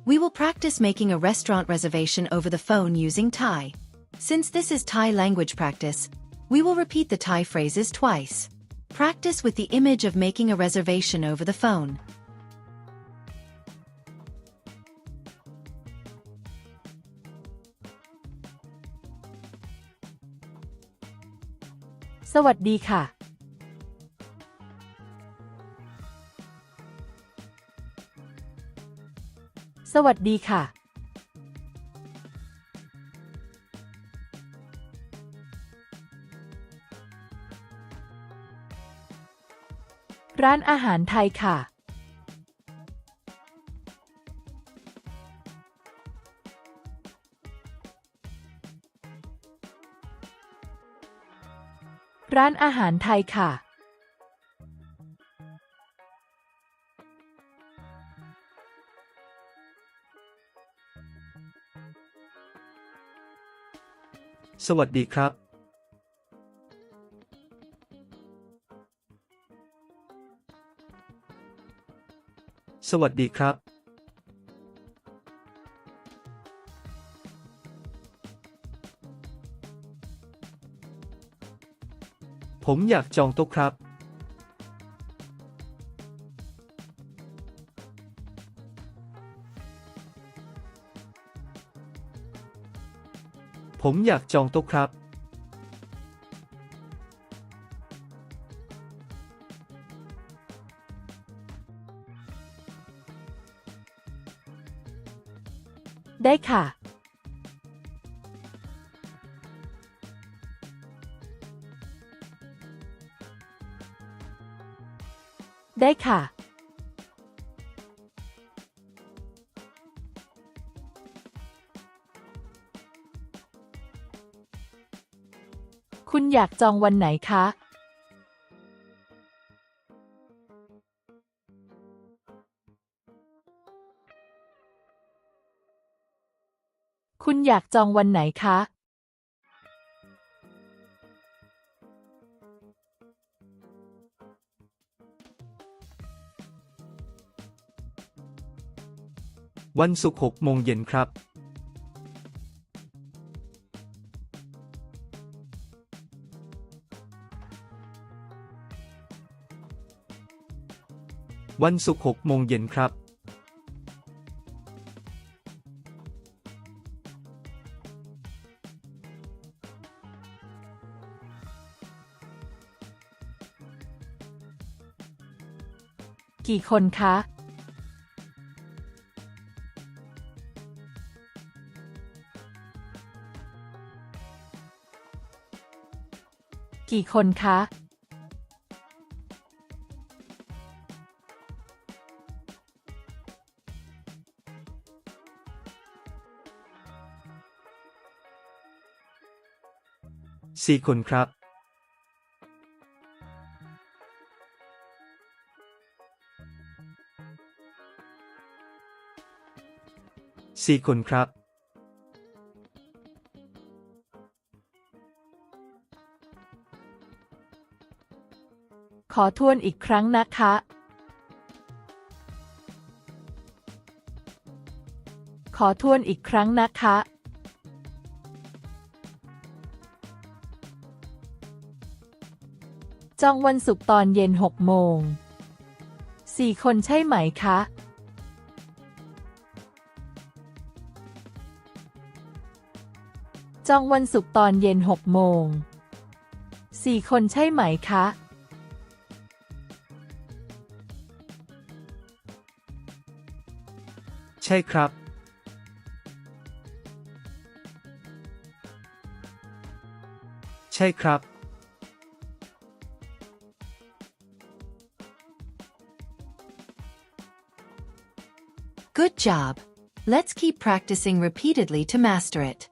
We will practice making a restaurant reservation over the phone using Thai. Since this is Thai language practice, we will repeat the Thai phrases twice. Practice with the image of making a reservation over the phone. สวัสดีค่ะสวัสดีค่ะร้านอาหารไทยค่ะร้านอาหารไทยค่ะสวัสดีครับสวัสดีครับผมอยากจองโต๊ะครับผมอยากจองโต๊ะครับได้ค่ะได้ค่ะคุณอยากจองวันไหนคะคุณอยากจองวันไหนคะวันศุกร์6 โมงเย็นครับวันศุกร์6 โมงเย็นครับกี่คนคะกี่คนคะ4 คนครับ4 คนครับขอทวนอีกครั้งนะคะขอทวนอีกครั้งนะคะจองวันศุกร์ตอนเย็น6 โมง4 คนใช่ไหมคะจองวันศุกร์ตอนเย็น6 โมง4 คนใช่ไหมคะใช่ครับใช่ครับ Good job! Let's keep practicing repeatedly to master it.